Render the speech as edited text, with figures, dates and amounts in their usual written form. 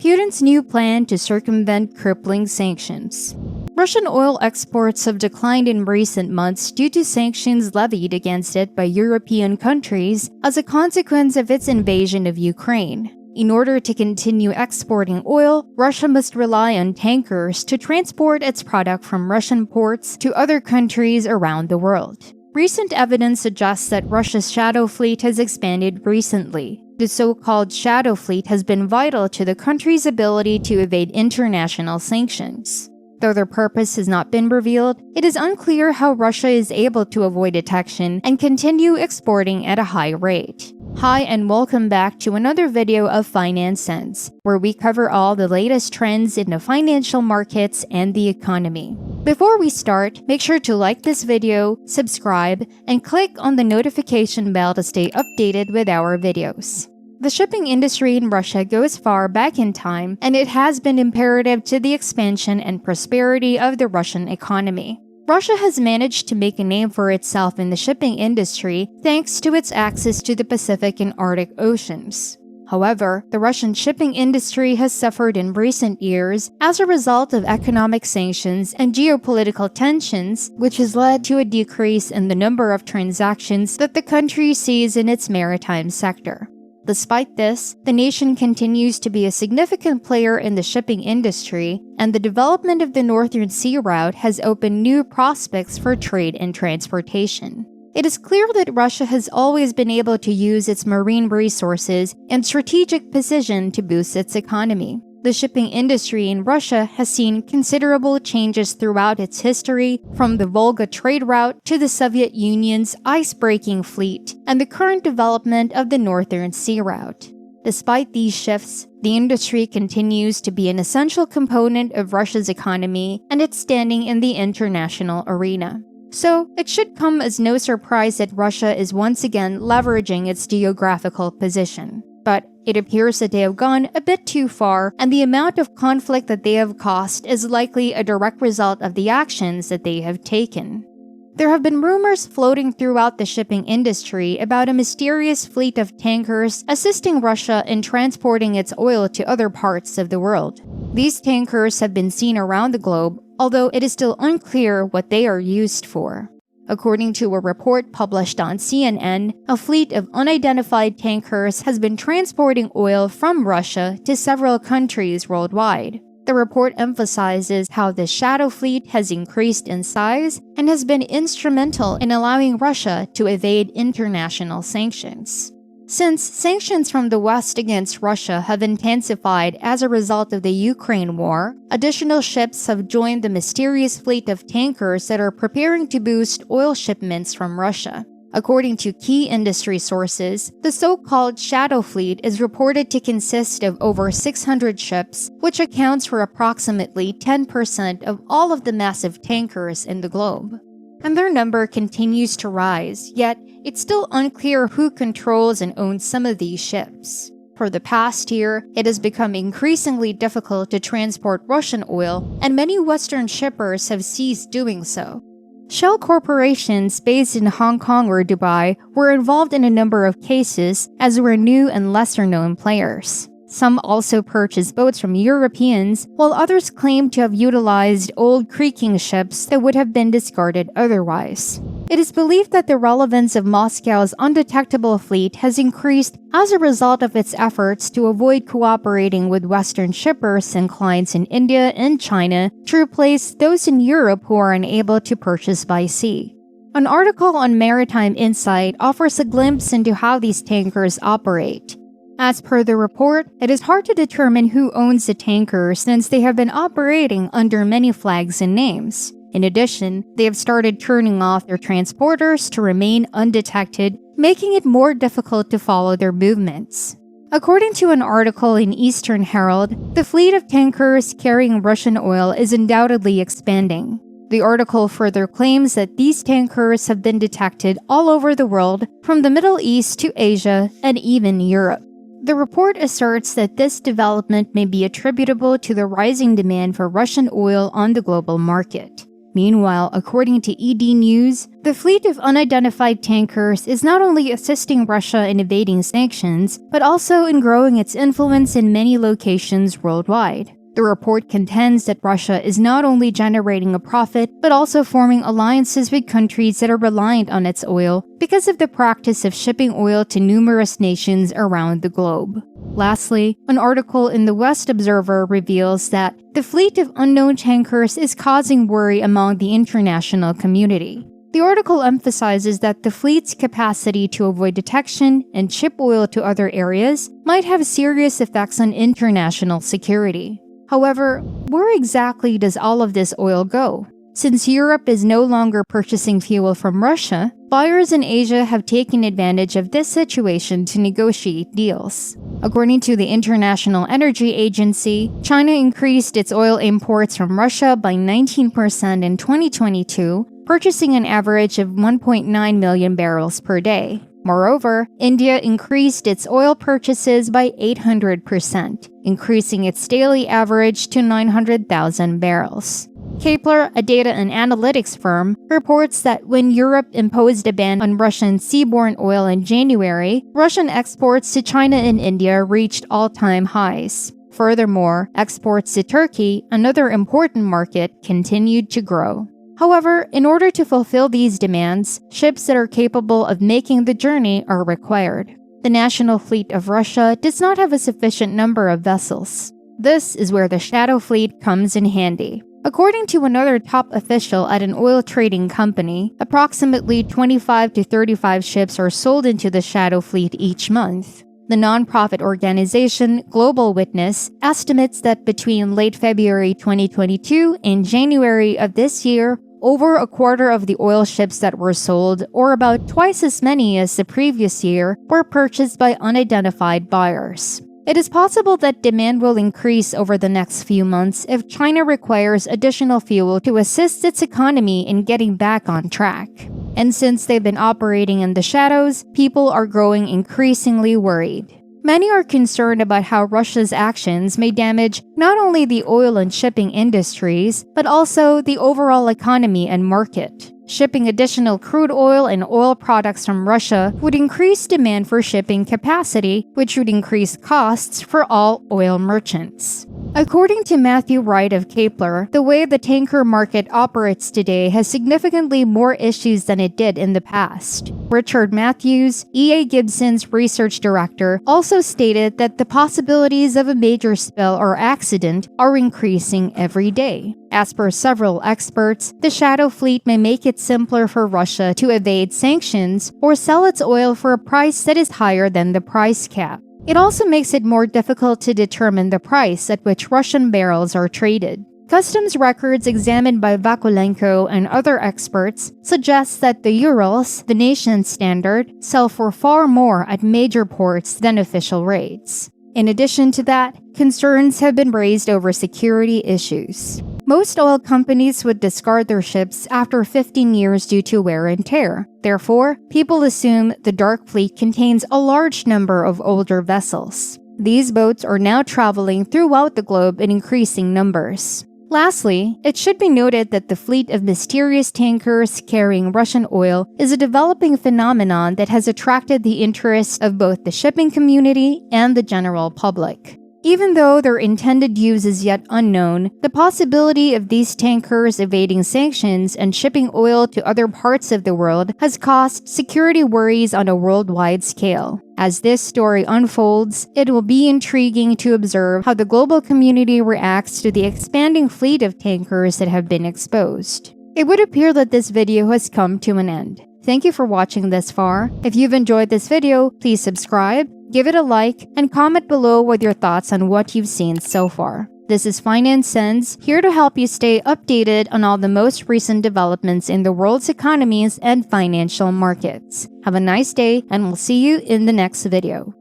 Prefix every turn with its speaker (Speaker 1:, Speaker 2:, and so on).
Speaker 1: Putin's new plan to circumvent crippling sanctions. Russian oil exports have declined in recent months due to sanctions levied against it by European countries as a consequence of its invasion of Ukraine. In order to continue exporting oil, Russia must rely on tankers to transport its product from Russian ports to other countries around the world. Recent evidence suggests that Russia's shadow fleet has expanded recently. The so-called shadow fleet has been vital to the country's ability to evade international sanctions. Though their purpose has not been revealed, it is unclear how Russia is able to avoid detection and continue exporting at a high rate. Hi and welcome back to another video of Finance Sense, where we cover all the latest trends in the financial markets and the economy. Before we start, make sure to like this video, subscribe, and click on the notification bell to stay updated with our videos. The shipping industry in Russia goes far back in time, and it has been imperative to the expansion and prosperity of the Russian economy. Russia has managed to make a name for itself in the shipping industry thanks to its access to the Pacific and Arctic Oceans. However, the Russian shipping industry has suffered in recent years as a result of economic sanctions and geopolitical tensions, which has led to a decrease in the number of transactions that the country sees in its maritime sector. Despite this, the nation continues to be a significant player in the shipping industry, and the development of the Northern Sea Route has opened new prospects for trade and transportation. It is clear that Russia has always been able to use its marine resources and strategic position to boost its economy. The shipping industry in Russia has seen considerable changes throughout its history, from the Volga trade route to the Soviet Union's ice-breaking fleet and the current development of the Northern Sea Route. Despite these shifts, the industry continues to be an essential component of Russia's economy and its standing in the international arena. So, it should come as no surprise that Russia is once again leveraging its geographical position. But it appears that they have gone a bit too far, and the amount of conflict that they have caused is likely a direct result of the actions that they have taken. There have been rumors floating throughout the shipping industry about a mysterious fleet of tankers assisting Russia in transporting its oil to other parts of the world. These tankers have been seen around the globe, although it is still unclear what they are used for. According to a report published on CNN, a fleet of unidentified tankers has been transporting oil from Russia to several countries worldwide. The report emphasizes how the shadow fleet has increased in size and has been instrumental in allowing Russia to evade international sanctions. Since sanctions from the West against Russia have intensified as a result of the Ukraine war, additional ships have joined the mysterious fleet of tankers that are preparing to boost oil shipments from Russia. According to key industry sources, the so-called shadow fleet is reported to consist of over 600 ships, which accounts for approximately 10% of all of the massive tankers in the globe. And their number continues to rise, yet it's still unclear who controls and owns some of these ships. For the past year, it has become increasingly difficult to transport Russian oil, and many Western shippers have ceased doing so. Shell corporations based in Hong Kong or Dubai were involved in a number of cases, as were new and lesser-known players. Some also purchased boats from Europeans, while others claimed to have utilized old creaking ships that would have been discarded otherwise. It is believed that the relevance of Moscow's undetectable fleet has increased as a result of its efforts to avoid cooperating with Western shippers and clients in India and China to replace those in Europe who are unable to purchase by sea. An article on Maritime Insight offers a glimpse into how these tankers operate. As per the report, it is hard to determine who owns the tankers since they have been operating under many flags and names. In addition, they have started turning off their transporters to remain undetected, making it more difficult to follow their movements. According to an article in Eastern Herald, the fleet of tankers carrying Russian oil is undoubtedly expanding. The article further claims that these tankers have been detected all over the world, from the Middle East to Asia and even Europe. The report asserts that this development may be attributable to the rising demand for Russian oil on the global market. Meanwhile, according to ED News, the fleet of unidentified tankers is not only assisting Russia in evading sanctions, but also in growing its influence in many locations worldwide. The report contends that Russia is not only generating a profit, but also forming alliances with countries that are reliant on its oil because of the practice of shipping oil to numerous nations around the globe. Lastly, an article in the West Observer reveals that the fleet of unknown tankers is causing worry among the international community. The article emphasizes that the fleet's capacity to avoid detection and ship oil to other areas might have serious effects on international security. However, where exactly does all of this oil go? Since Europe is no longer purchasing fuel from Russia, buyers in Asia have taken advantage of this situation to negotiate deals. According to the International Energy Agency, China increased its oil imports from Russia by 19% in 2022, purchasing an average of 1.9 million barrels per day. Moreover, India increased its oil purchases by 800%, increasing its daily average to 900,000 barrels. Kepler, a data and analytics firm, reports that when Europe imposed a ban on Russian seaborne oil in January, Russian exports to China and India reached all-time highs. Furthermore, exports to Turkey, another important market, continued to grow. However, in order to fulfill these demands, ships that are capable of making the journey are required. The national fleet of Russia does not have a sufficient number of vessels. This is where the shadow fleet comes in handy. According to another top official at an oil trading company, approximately 25 to 35 ships are sold into the shadow fleet each month. The nonprofit organization Global Witness estimates that between late February 2022 and January of this year, over a quarter of the oil ships that were sold, or about twice as many as the previous year, were purchased by unidentified buyers. It is possible that demand will increase over the next few months if China requires additional fuel to assist its economy in getting back on track. And since they've been operating in the shadows, people are growing increasingly worried. Many are concerned about how Russia's actions may damage not only the oil and shipping industries, but also the overall economy and market. Shipping additional crude oil and oil products from Russia would increase demand for shipping capacity, which would increase costs for all oil merchants. According to Matthew Wright of Kepler, the way the tanker market operates today has significantly more issues than it did in the past. Richard Matthews, E.A. Gibson's research director, also stated that the possibilities of a major spill or accident are increasing every day. As per several experts, the shadow fleet may make it simpler for Russia to evade sanctions or sell its oil for a price that is higher than the price cap. It also makes it more difficult to determine the price at which Russian barrels are traded. Customs records examined by Vakulenko and other experts suggest that the Urals, the nation's standard, sell for far more at major ports than official rates. In addition to that, concerns have been raised over security issues. Most oil companies would discard their ships after 15 years due to wear and tear. Therefore, people assume the dark fleet contains a large number of older vessels. These boats are now traveling throughout the globe in increasing numbers. Lastly, it should be noted that the fleet of mysterious tankers carrying Russian oil is a developing phenomenon that has attracted the interest of both the shipping community and the general public. Even though their intended use is yet unknown, the possibility of these tankers evading sanctions and shipping oil to other parts of the world has caused security worries on a worldwide scale. As this story unfolds, it will be intriguing to observe how the global community reacts to the expanding fleet of tankers that have been exposed. It would appear that this video has come to an end. Thank you for watching this far. If you've enjoyed this video, please subscribe, give it a like, and comment below with your thoughts on what you've seen so far. This is Finance Sense, here to help you stay updated on all the most recent developments in the world's economies and financial markets. Have a nice day, and we'll see you in the next video.